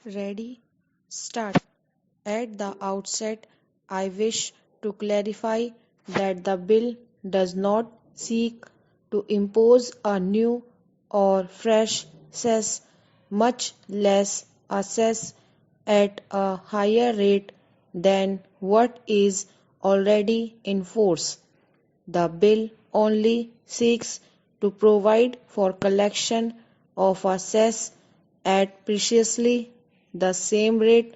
Ready? Start. At the outset, I wish to clarify that the bill does not seek to impose a new or fresh cess, much less a cess at a higher rate than what is already in force. The bill only seeks to provide for collection of a cess at precisely the same rate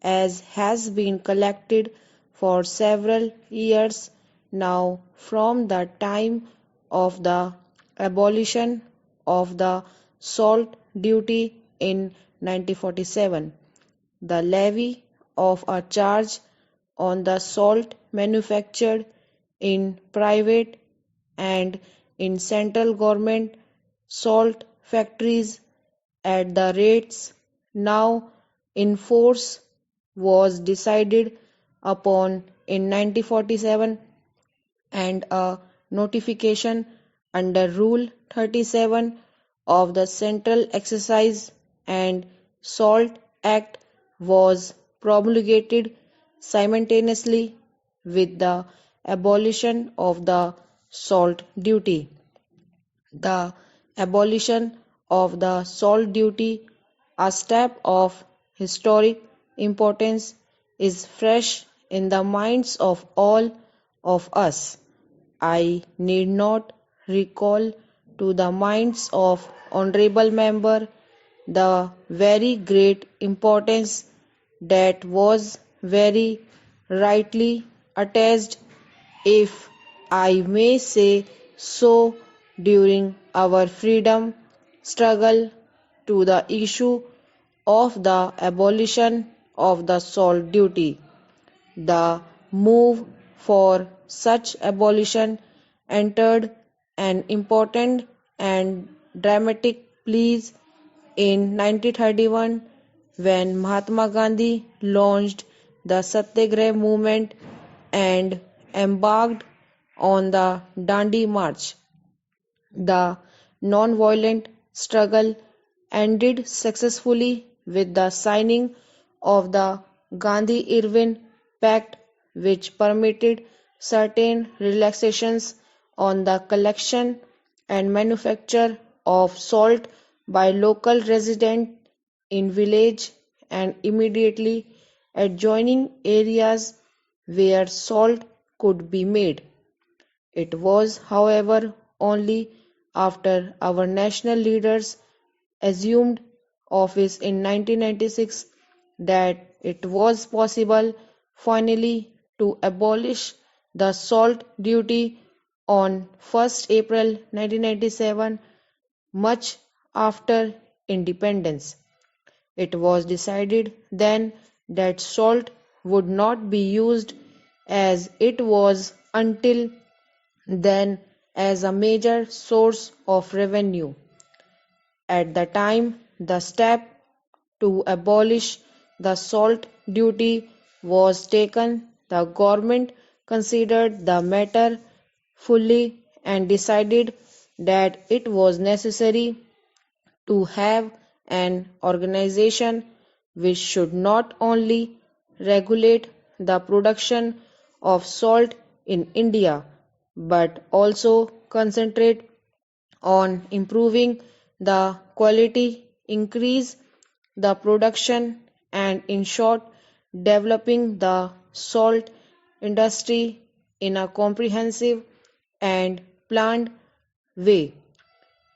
as has been collected for several years now from the time of the abolition of the salt duty in 1947. The levy of a charge on the salt manufactured in private and in central government salt factories at the rates now in force was decided upon in 1947, and a notification under Rule 37 of the Central Excise and Salt Act was promulgated simultaneously with the abolition of the salt duty. The abolition of the salt duty, a step of historic importance, is fresh in the minds of all of us. I need not recall to the minds of honorable member the very great importance that was very rightly attached, if I may say so, during our freedom struggle to the issue of the abolition of the salt duty. The move for such abolition entered an important and dramatic place in 1931 when Mahatma Gandhi launched the Satyagraha movement and embarked on the Dandi March. The non-violent struggle ended successfully with the signing of the Gandhi-Irvin Pact, which permitted certain relaxations on the collection and manufacture of salt by local residents in village and immediately adjoining areas where salt could be made. It was, however, only after our national leaders assumed office in 1996 that it was possible finally to abolish the salt duty on 1st April 1997, much after independence. It was decided then that salt would not be used as it was until then as a major source of revenue. At the time the step to abolish the salt duty was taken, the government considered the matter fully and decided that it was necessary to have an organization which should not only regulate the production of salt in India but also concentrate on improving the quality, increase the production, and in short, developing the salt industry in a comprehensive and planned way.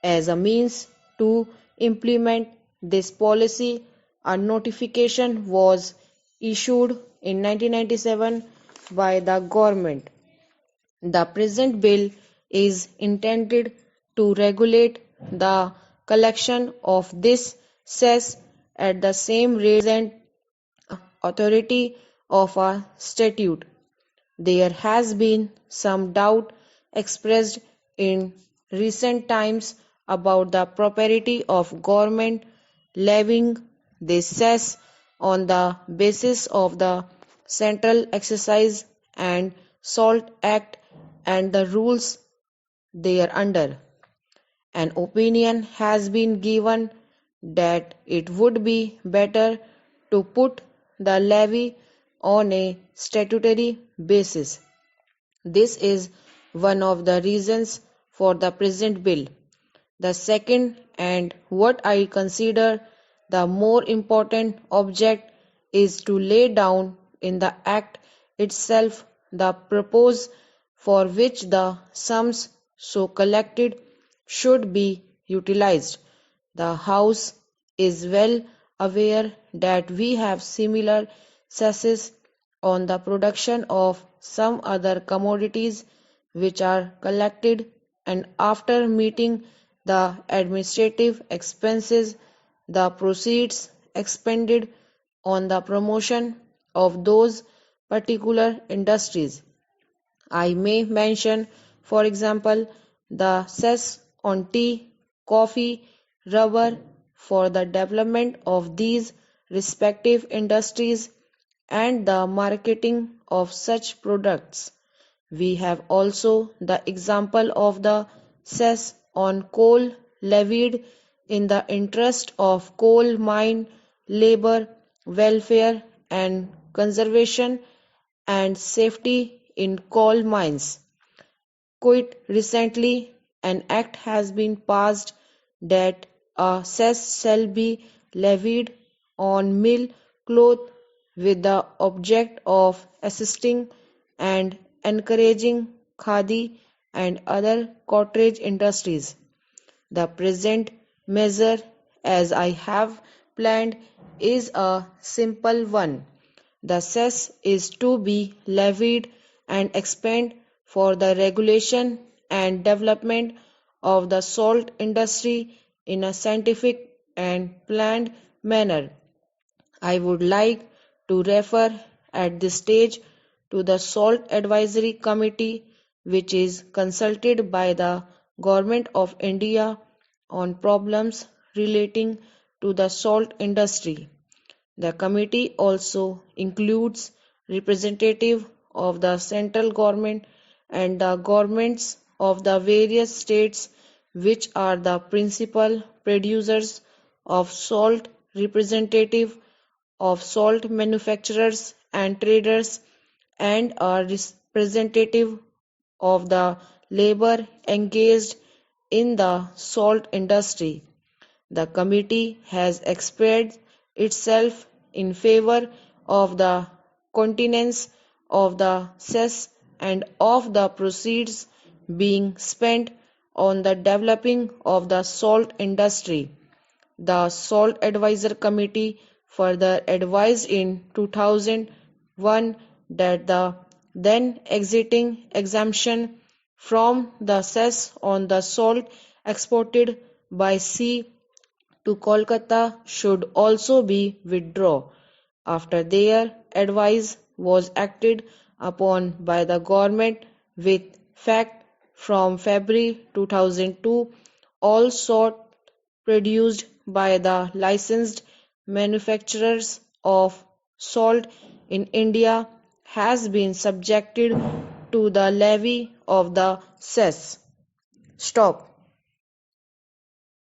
As a means to implement this policy, a notification was issued in 1997 by the government. The present bill is intended to regulate the collection of this cess at the same rate as authority of a statute. There has been some doubt expressed in recent times about the propriety of government levying this cess on the basis of the Central Excise and Salt Act and the rules thereunder. An opinion has been given that it would be better to put the levy on a statutory basis. This is one of the reasons for the present bill. The second, and what I consider the more important object, is to lay down in the Act itself the purpose for which the sums so collected should be utilized. The House is well aware that we have similar cesses on the production of some other commodities which are collected, and after meeting the administrative expenses, the proceeds expended on the promotion of those particular industries. I may mention, for example, the cess on tea, coffee, rubber for the development of these respective industries and the marketing of such products. We have also the example of the cess on coal levied in the interest of coal mine labor welfare and conservation and safety in coal mines. Quite recently, an act has been passed that a cess shall be levied on mill cloth with the object of assisting and encouraging khadi and other cottage industries. The present measure, as I have planned, is a simple one. The cess is to be levied and expended for the regulation and development of the salt industry in a scientific and planned manner. I would like to refer at this stage to the Salt Advisory Committee, which is consulted by the Government of India on problems relating to the salt industry. The committee also includes representatives of the central government and the governments of the various states which are the principal producers of salt, representative of salt manufacturers and traders, and a representative of the labor engaged in the salt industry. The committee has expressed itself in favor of the continuance of the cess and of the proceeds being spent on the developing of the salt industry. The Salt Advisor Committee further advised in 2001 that the then existing exemption from the cess on the salt exported by sea to Kolkata should also be withdrawn. After their advice was acted upon by the government with fact from February 2002, all salt produced by the licensed manufacturers of salt in India has been subjected to the levy of the cess. Stop.